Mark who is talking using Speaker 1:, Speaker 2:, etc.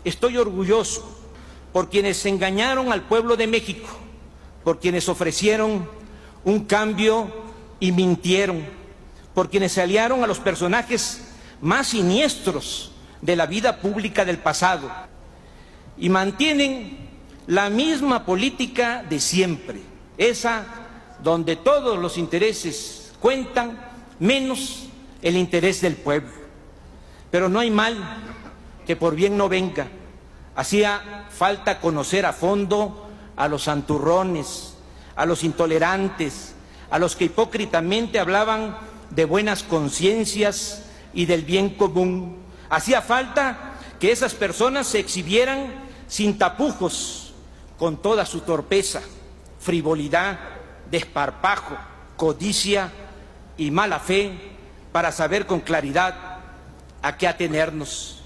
Speaker 1: Estoy orgulloso por quienes engañaron al pueblo de México, por quienes ofrecieron un cambio y mintieron, por quienes se aliaron a los personajes más siniestros de la vida pública del pasado y mantienen la misma política de siempre, esa donde todos los intereses cuentan, menos el interés del pueblo. Pero no hay mal que por bien no venga. Hacía falta conocer a fondo a los santurrones, a los intolerantes, a los que hipócritamente hablaban de buenas conciencias y del bien común. Hacía falta que esas personas se exhibieran sin tapujos, con toda su torpeza, frivolidad, desparpajo, codicia y mala fe, para saber con claridad a qué atenernos.